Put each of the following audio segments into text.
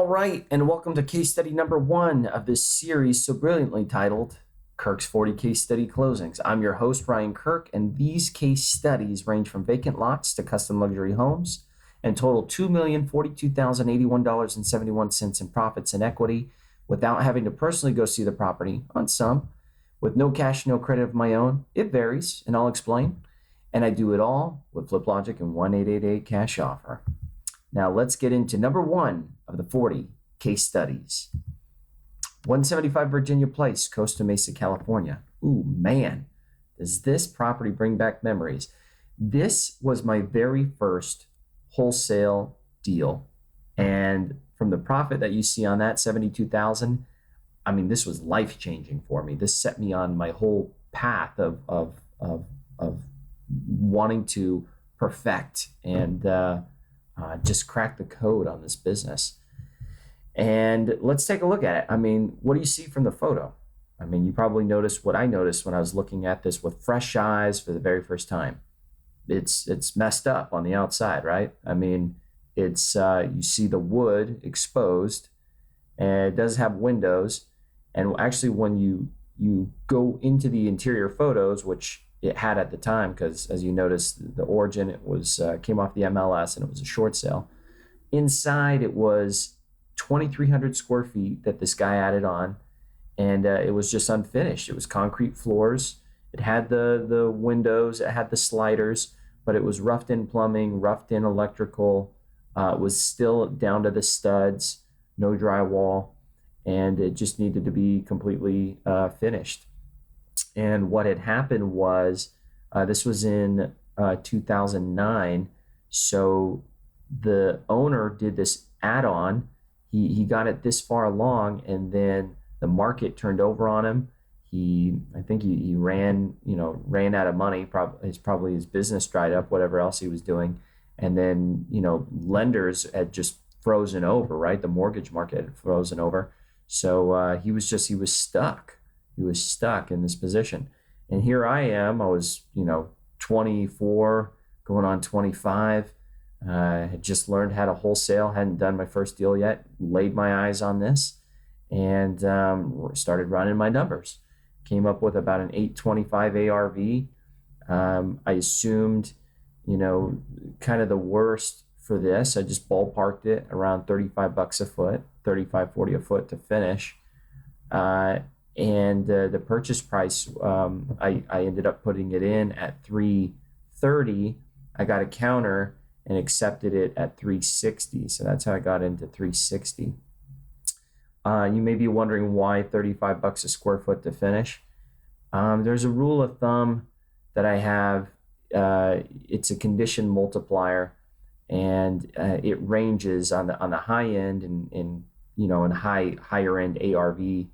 All right, and welcome to case study number 1 of this series so brilliantly titled Kirk's 40 Case Study Closings. I'm your host, Ryan Kirk, and these case studies range from vacant lots to custom luxury homes and total $2,042,081.71 in profits and equity without having to personally go see the property on some, with no cash, no credit of my own. It varies, and I'll explain. And I do it all with Flip Logic and 1-888 cash offer. Now let's get into number 1 of the 40 case studies. 175 Virginia Place, Costa Mesa, California. Ooh, man, does this property bring back memories. This was my very first wholesale deal. And from the profit that you see on that, $72,000, I mean, this was life-changing for me. This set me on my whole path of wanting to perfect and just crack the code on this business. And let's take a look at it. I mean, what do you see from the photo? I mean, you probably noticed what I noticed when I was looking at this with fresh eyes for the very first time. It's messed up on the outside, right? I mean, it's you see the wood exposed, and it does have windows. And actually, when you go into the interior photos, which it had at the time, because as you notice, the origin, it was came off the MLS and it was a short sale. Inside, it was 2,300 square feet that this guy added on, and it was just unfinished. It was concrete floors. It had the windows, it had the sliders, but it was roughed in plumbing, roughed in electrical. It was still down to the studs, no drywall, and it just needed to be completely finished. And what had happened was, this was in 2009, so the owner did this add-on. He got it this far along, and then the market turned over on him. I think he ran out of money. Probably his business dried up, whatever else he was doing, and then lenders had just frozen over. Right, the mortgage market had frozen over. So he was stuck. He was stuck in this position. And here I am. I was 24, going on 25. Had just learned how to wholesale, hadn't done my first deal yet, laid my eyes on this, and started running my numbers. Came up with about an 825 ARV. I assumed, kind of the worst for this. I just ballparked it around $35 a foot, $35-40 a foot to finish. And the purchase price, I ended up putting it in at $330. I got a counter and accepted it at $360. So that's how I got into $360. You may be wondering why $35 a square foot to finish. There's a rule of thumb that I have. It's a condition multiplier, and it ranges on the high end and in higher end ARV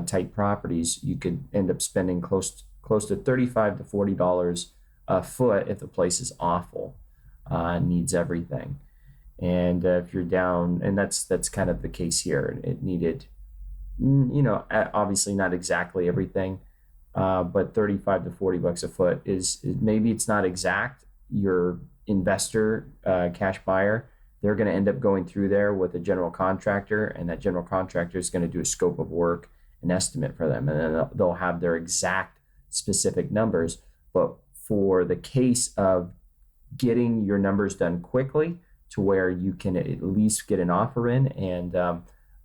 type properties. You could end up spending close to $35 to $40 a foot if the place is awful. Needs everything, and if you're down, and that's kind of the case here. It needed, obviously not exactly everything, but $35 to $40 a foot is maybe it's not exact. Your investor, cash buyer, they're going to end up going through there with a general contractor, and that general contractor is going to do a scope of work, an estimate for them, and then they'll have their exact specific numbers. But for the case of getting your numbers done quickly to where you can at least get an offer in and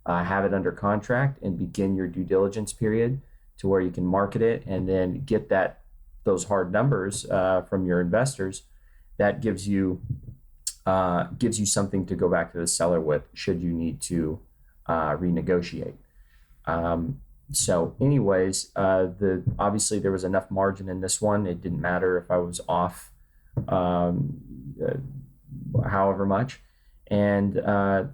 have it under contract and begin your due diligence period to where you can market it and then get those hard numbers from your investors, that gives you something to go back to the seller with should you need to renegotiate. So anyways, obviously there was enough margin in this one. It didn't matter if I was off however much, and I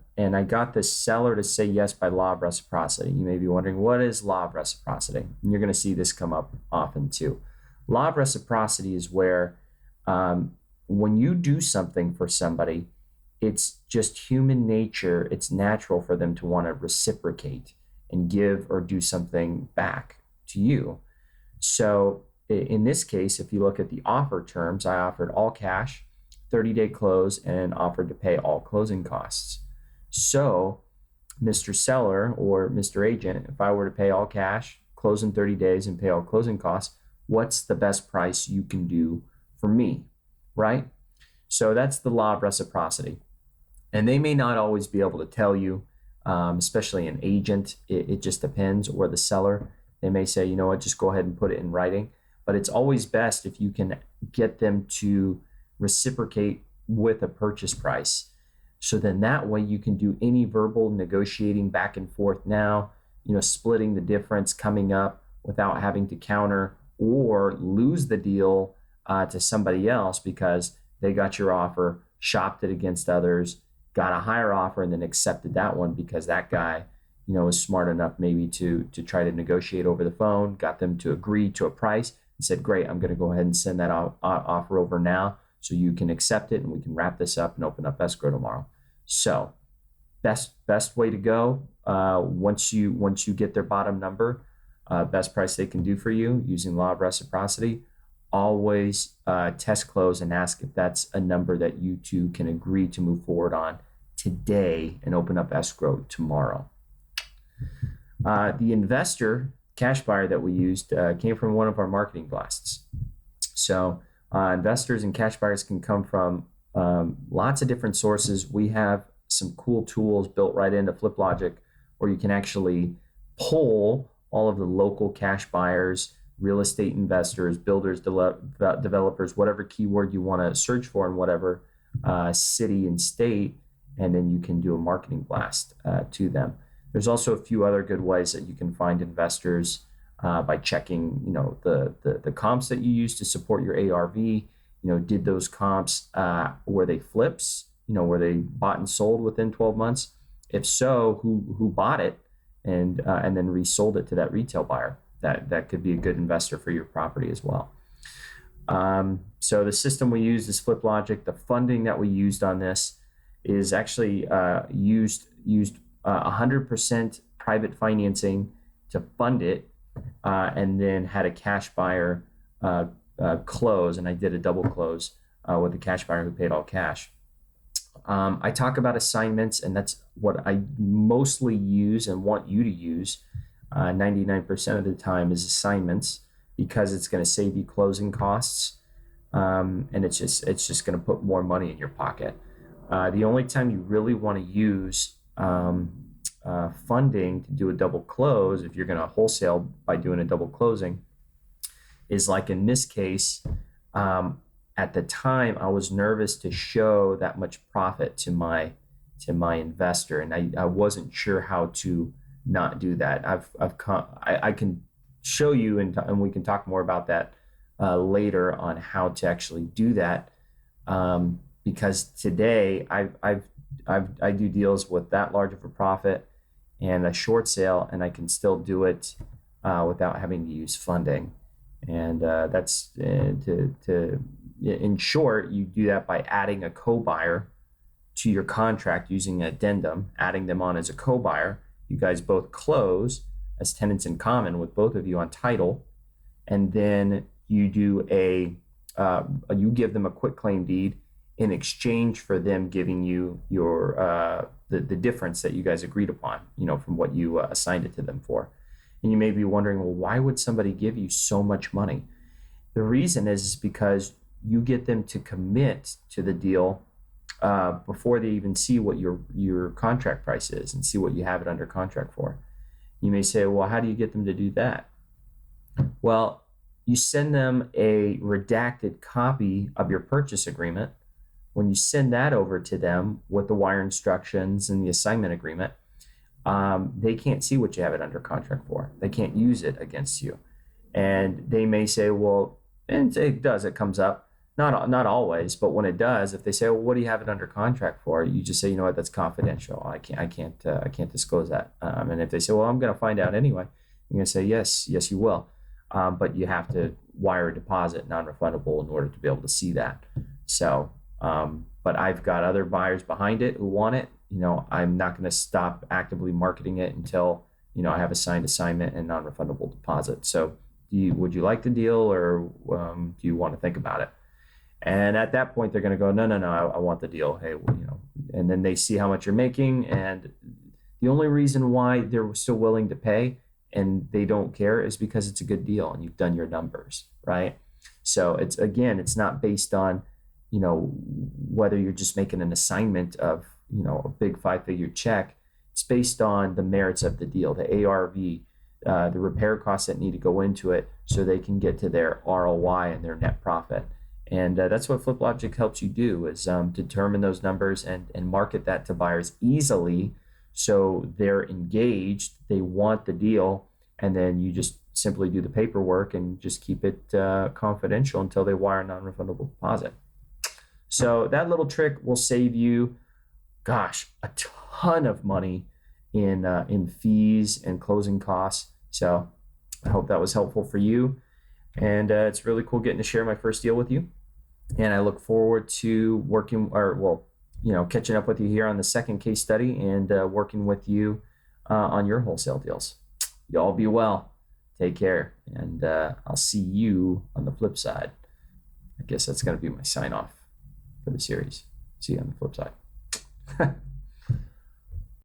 got the seller to say yes by law of reciprocity. You may be wondering, what is law of reciprocity? And you're going to see this come up often too. Law of reciprocity is where when you do something for somebody, it's just human nature. It's natural for them to want to reciprocate and give or do something back to you. So in this case, if you look at the offer terms, I offered all cash, 30-day close, and offered to pay all closing costs. So Mr. Seller or Mr. Agent, if I were to pay all cash, close in 30 days, and pay all closing costs, what's the best price you can do for me, right? So that's the law of reciprocity. And they may not always be able to tell you, especially an agent, it just depends, or the seller. They may say, you know what, just go ahead and put it in writing. But it's always best if you can get them to reciprocate with a purchase price. So then that way you can do any verbal negotiating back and forth now, splitting the difference coming up without having to counter or lose the deal to somebody else because they got your offer, shopped it against others, got a higher offer, and then accepted that one because that guy, was smart enough maybe to try to negotiate over the phone, got them to agree to a price, and said, great, I'm going to go ahead and send that offer over now so you can accept it and we can wrap this up and open up escrow tomorrow. So best way to go once you get their bottom number, best price they can do for you using law of reciprocity. Always test close and ask if that's a number that you two can agree to move forward on today and open up escrow tomorrow. The investor cash buyer that we used came from one of our marketing blasts. So investors and cash buyers can come from lots of different sources. We have some cool tools built right into FlipLogic where you can actually pull all of the local cash buyers, real estate investors, builders, developers, whatever keyword you want to search for in whatever city and state, and then you can do a marketing blast to them. There's also a few other good ways that you can find investors by checking, the comps that you use to support your ARV. Did those comps, were they flips? Were they bought and sold within 12 months? If so, who bought it and then resold it to that retail buyer? That could be a good investor for your property as well. So the system we use is FlipLogic. The funding that we used on this is actually used 100% private financing to fund it, and then had a cash buyer close, and I did a double close with a cash buyer who paid all cash. I talk about assignments, and that's what I mostly use and want you to use. 99% of the time is assignments because it's going to save you closing costs, and it's just going to put more money in your pocket. The only time you really want to use funding to do a double close, if you're going to wholesale by doing a double closing, is like in this case. At the time, I was nervous to show that much profit to my investor, and I wasn't sure how to not do that. I can show you, and we can talk more about that later on how to actually do that. Because today I do deals with that large of a profit and a short sale, and I can still do it without having to use funding. And that's in short, you do that by adding a co-buyer to your contract using an addendum, adding them on as a co-buyer. You guys both close as tenants in common with both of you on title, and then you do you give them a quitclaim deed in exchange for them giving you your the difference that you guys agreed upon, from what you assigned it to them for. And you may be wondering, well, why would somebody give you so much money? The reason is because you get them to commit to the deal before they even see what your contract price is and see what you have it under contract for. You may say, well, how do you get them to do that? Well, you send them a redacted copy of your purchase agreement. When you send that over to them with the wire instructions and the assignment agreement, they can't see what you have it under contract for. They can't use it against you. And they may say, well, and it comes up. Not always, but when it does, if they say, well, what do you have it under contract for? You just say, you know what, that's confidential. I can't disclose that. And if they say, well, I'm going to find out anyway, you're going to say, yes, you will. But you have to wire a deposit, non-refundable, in order to be able to see that. So, but I've got other buyers behind it who want it. I'm not going to stop actively marketing it until, I have a signed assignment and non-refundable deposit. So would you like the deal, or do you want to think about it? And at that point, they're going to go, no, I want the deal. Hey, and then they see how much you're making. And The only reason why they're still willing to pay and they don't care is because it's a good deal and you've done your numbers, right? So it's not based on, whether you're just making an assignment of, a big 5-figure check. It's based on the merits of the deal, the ARV, the repair costs that need to go into it so they can get to their ROI and their net profit. And that's what FlipLogic helps you do, is determine those numbers and market that to buyers easily so they're engaged, they want the deal, and then you just simply do the paperwork and just keep it confidential until they wire a non-refundable deposit. So that little trick will save you, a ton of money in fees and closing costs. So I hope that was helpful for you. And it's really cool getting to share my first deal with you. And I look forward to catching up with you here on the second case study and working with you on your wholesale deals. Y'all be well. Take care. And I'll see you on the flip side. I guess that's going to be my sign off for the series. See you on the flip side.